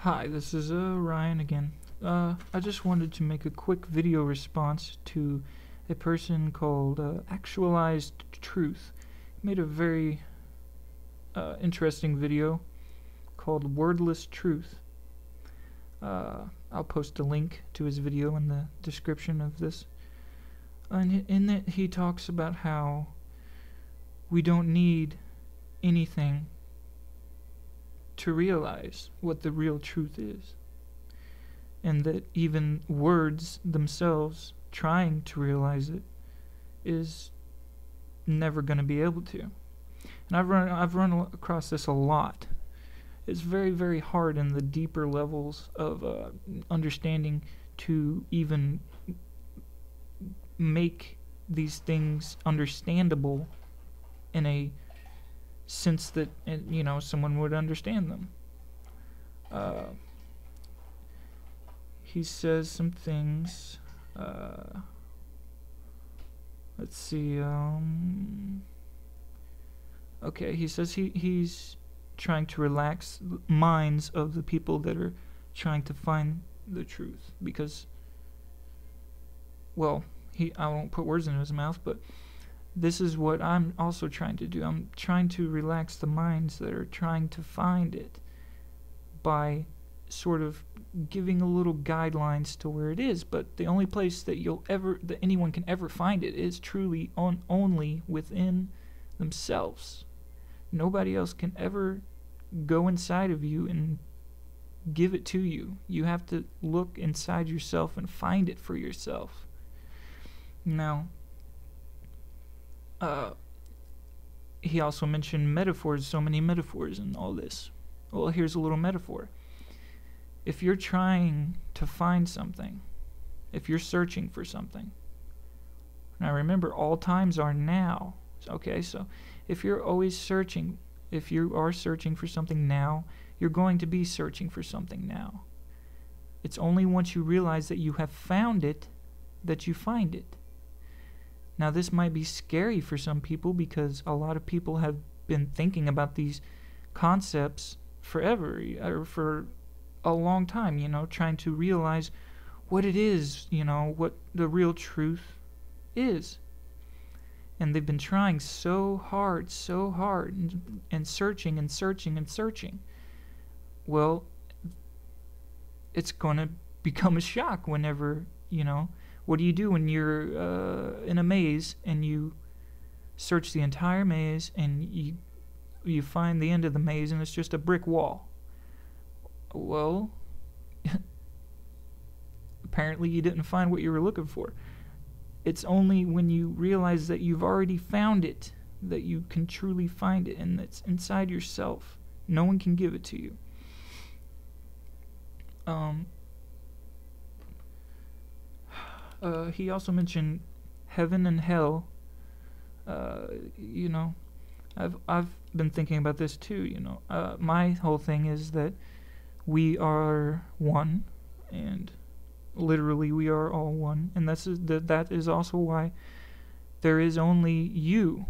Hi, this is Ryan again. I just wanted to make a quick video response to a person called Actualized Truth. He made a very interesting video called Wordless Truth. I'll post a link to his video in the description of this. And in it, he talks about how we don't need anything to realize what the real truth is, and that even words themselves trying to realize it is never going to be able to. And I've run across this a lot. It's very, very hard in the deeper levels of understanding to even make these things understandable in a sense that someone would understand them. He says some things. Let's see. Okay, he says he's trying to relax the minds of the people that are trying to find the truth, because, well, I won't put words in his mouth, but this is what I'm also trying to do. I'm trying to relax the minds that are trying to find it by sort of giving a little guidelines to where it is. But the only place that anyone can ever find it is truly only within themselves. Nobody else can ever go inside of you and give it to you. You have to look inside yourself and find it for yourself. Now, he also mentioned metaphors, so many metaphors in all this. Well, here's a little metaphor. If you're trying to find something, if you're searching for something, now remember, all times are now. Okay, so if you're always searching, if you are searching for something now, you're going to be searching for something now. It's only once you realize that you have found it that you find it. Now, this might be scary for some people because a lot of people have been thinking about these concepts forever, or for a long time, trying to realize what it is, what the real truth is. And they've been trying so hard, and searching and searching and searching. Well, it's going to become a shock whenever, what do you do when you're in a maze and you search the entire maze and you find the end of the maze and it's just a brick wall? Well, apparently you didn't find what you were looking for. It's only when you realize that you've already found it that you can truly find it, and it's inside yourself. No one can give it to you. He also mentioned heaven and hell. I've been thinking about this too. My whole thing is that we are one, and literally we are all one, and that is also why there is only you.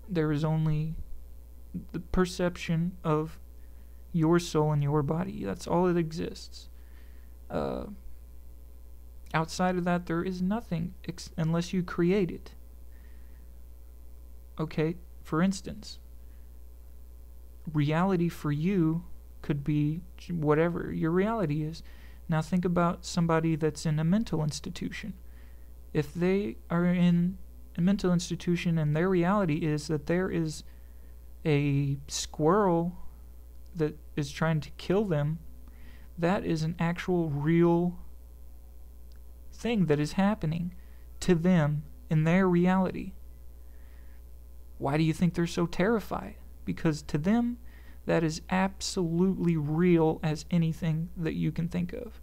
There is only the perception of your soul and your body. That's all that exists. Outside of that, there is nothing unless you create it. Okay, for instance, reality for you could be whatever your reality is. Now think about somebody that's in a mental institution. If they are in a mental institution and their reality is that there is a squirrel that is trying to kill them, that is an actual real thing that is happening to them in their reality. Why do you think they're so terrified? Because to them, that is absolutely real as anything that you can think of.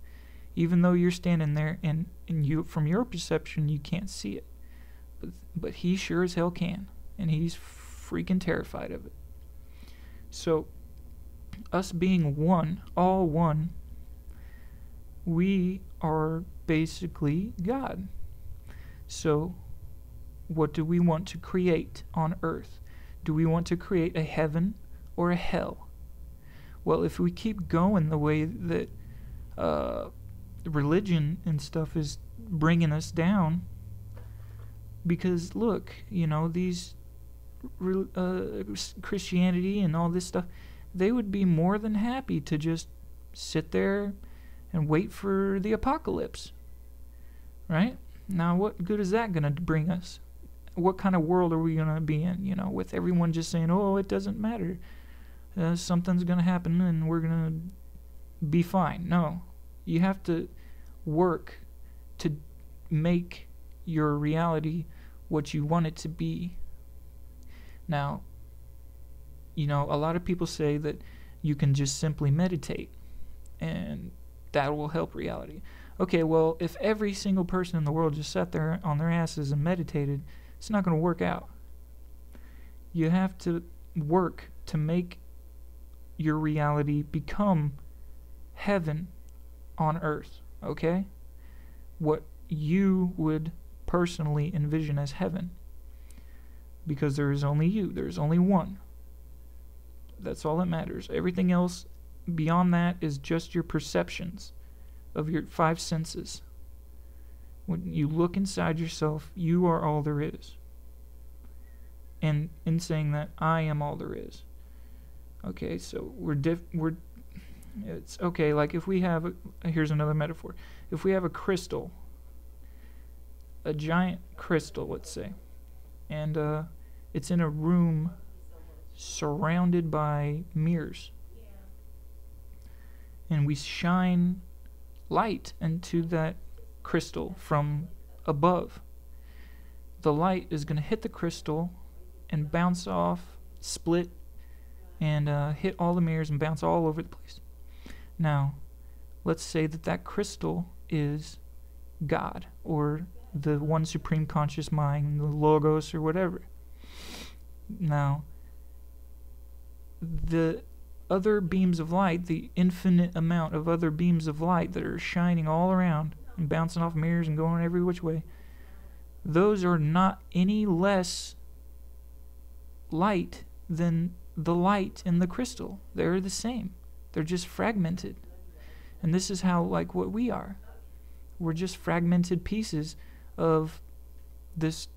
Even though you're standing there and you, from your perception, you can't see it. But he sure as hell can. And he's freaking terrified of it. So, us being one, all one, we are basically God. So, what do we want to create on earth? Do we want to create a heaven or a hell? Well, if we keep going the way that religion and stuff is bringing us down, because look, these Christianity and all this stuff, they would be more than happy to just sit there and wait for the apocalypse, right? Now, what good is that going to bring us? What kind of world are we going to be in, with everyone just saying, oh, it doesn't matter. Something's going to happen and we're going to be fine. No, you have to work to make your reality what you want it to be. Now, a lot of people say that you can just simply meditate and that will help reality. Okay, well, if every single person in the world just sat there on their asses and meditated, it's not going to work out. You have to work to make your reality become heaven on earth, okay? What you would personally envision as heaven. Because there is only you. There is only one. That's all that matters. Everything else beyond that is just your perceptions of your 5 senses. When you look inside yourself, you are all there is. And in saying that, I am all there is. Okay, so it's okay, like if we have, here's another metaphor. If we have a crystal, a giant crystal, let's say, and it's in a room surrounded by mirrors, and we shine light into that crystal from above, the light is going to hit the crystal and bounce off, split, and hit all the mirrors and bounce all over the place. Now, let's say that crystal is God, or the one supreme conscious mind, the Logos, or whatever. Now, the other beams of light, the infinite amount of other beams of light that are shining all around and bouncing off mirrors and going every which way, those are not any less light than the light in the crystal. They're the same. They're just fragmented. And this is how, like, what we are. We're just fragmented pieces of this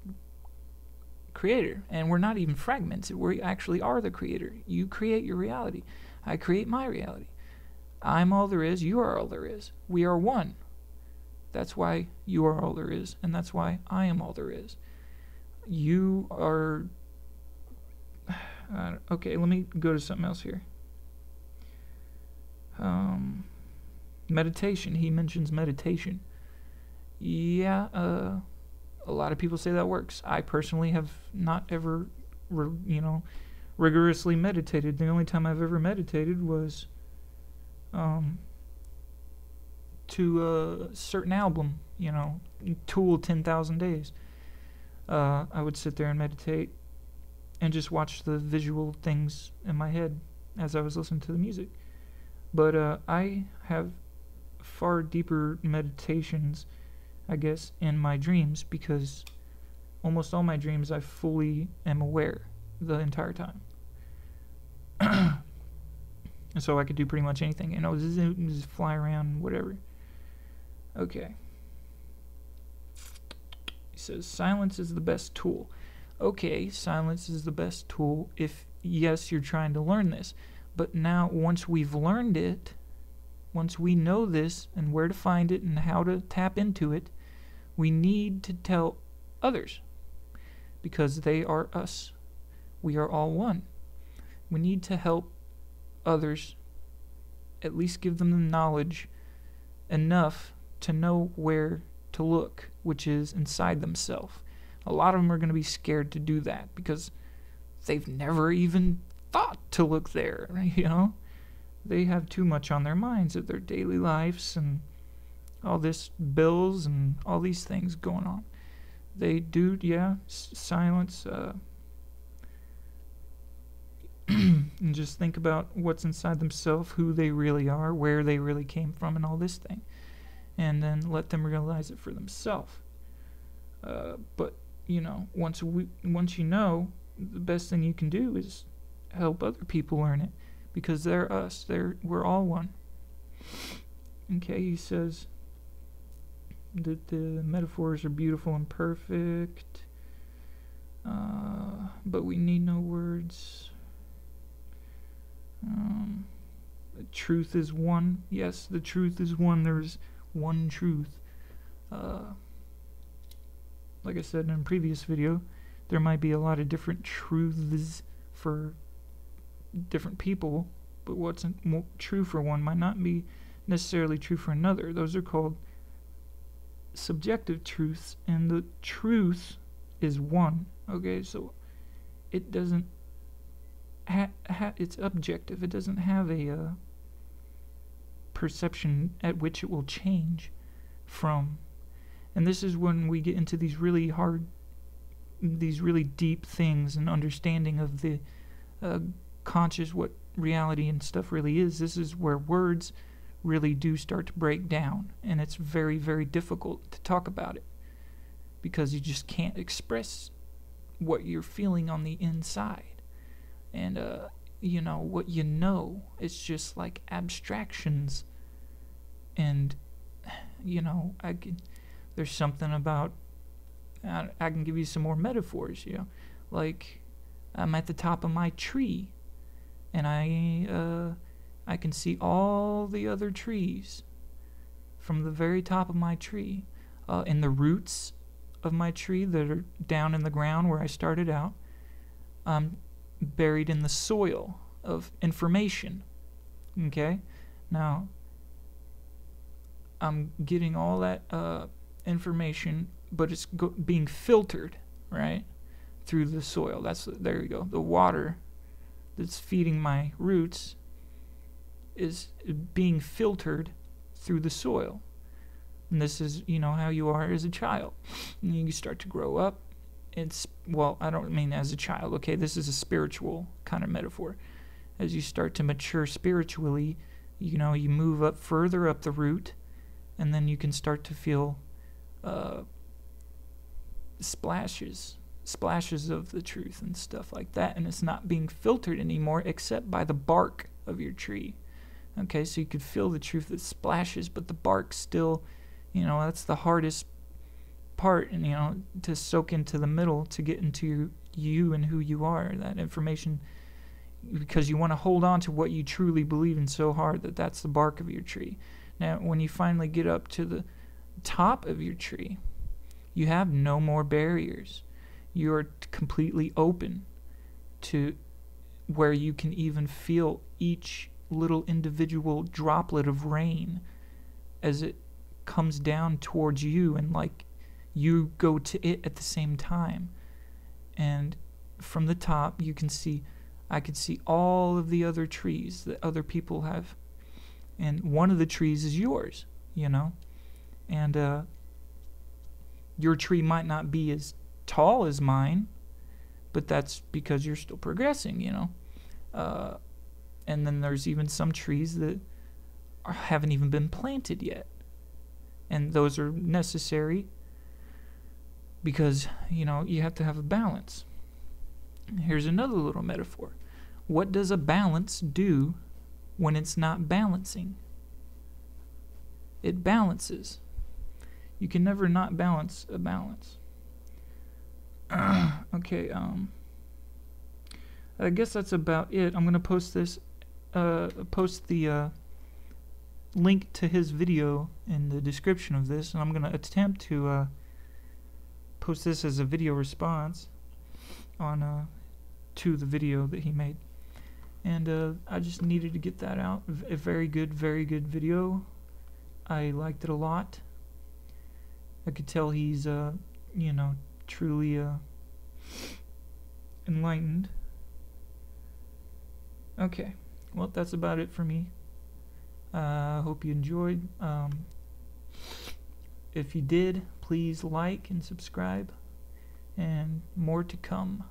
creator. And we're not even fragmented. We actually are the creator. You create your reality. I create my reality. I'm all there is. You are all there is. We are one. That's why you are all there is. And that's why I am all there is. You are... okay, let me go to something else here. Meditation. He mentions meditation. Yeah, a lot of people say that works. I personally have not ever, rigorously meditated. The only time I've ever meditated was to a certain album, Tool 10,000 Days. I would sit there and meditate and just watch the visual things in my head as I was listening to the music. But I have far deeper meditations, I guess, in my dreams, because almost all my dreams I fully am aware the entire time. And so I could do pretty much anything, just fly around, whatever. Okay. He says, silence is the best tool. Okay, silence is the best tool if, yes, you're trying to learn this. But now, once we've learned it, once we know this and where to find it and how to tap into it, we need to tell others, because they are us. We are all one. We need to help others, at least give them the knowledge enough to know where to look, which is inside themselves. A lot of them are going to be scared to do that because they've never even thought to look there, They have too much on their minds of their daily lives and all this bills and all these things going on. They do, silence, and just think about what's inside themselves, who they really are, where they really came from, and all this thing. And then let them realize it for themselves. But, once you know, the best thing you can do is help other people learn it. because they're us. We're all one. Okay, he says that the metaphors are beautiful and perfect, but we need no words. The truth is one. Yes, the truth is one. There's one truth. Like I said in a previous video, there might be a lot of different truths for different people, but what's true for one might not be necessarily true for another. Those are called subjective truths, and the truth is one. Okay, so it doesn't it's objective. It doesn't have a perception at which it will change from. And this is when we get into these really deep things and understanding of the conscious, what reality and stuff really is. This is where words really do start to break down, and it's very, very difficult to talk about it because you just can't express what you're feeling on the inside. And you know what you know, it's just like abstractions. And you know, there's something about, I can give you some more metaphors, you know, like I'm at the top of my tree, and I can see all the other trees from the very top of my tree, and the roots of my tree that are down in the ground where I started out, buried in the soil of information. Okay, now I'm getting all that information, but it's being filtered, right, through the soil. There you go. The water that's feeding my roots is being filtered through the soil. And this is, you know, how you are as a child. And you start to grow up. Well, I don't mean as a child, okay? This is a spiritual kind of metaphor. As you start to mature spiritually, you know, you move up further up the root, and then you can start to feel splashes of the truth and stuff like that, and it's not being filtered anymore except by the bark of your tree. Okay, so you could feel the truth that splashes, but the bark still, you know, that's the hardest part, and you know, to soak into the middle, to get into you and who you are, that information, because you want to hold on to what you truly believe in so hard that that's the bark of your tree. Now, when you finally get up to the top of your tree, you have no more barriers. You are completely open to where you can even feel each little individual droplet of rain as it comes down towards you, and like you go to it at the same time. And from the top, you can see, I could see all of the other trees that other people have, and one of the trees is yours, you know. And your tree might not be as tall as mine, but that's because you're still progressing, you know. And then there's even some trees that haven't even been planted yet, and those are necessary because, you know, you have to have a balance. Here's another little metaphor. What does a balance do when it's not balancing? It balances. You can never not balance a balance. Okay, I guess that's about it. I'm gonna post this, post the link to his video in the description of this, and I'm gonna attempt to post this as a video response on to the video that he made. And I just needed to get that out. A very good video. I liked it a lot. I could tell he's you know, truly enlightened. Okay, well, that's about it for me. I hope you enjoyed. If you did, please like and subscribe, and more to come.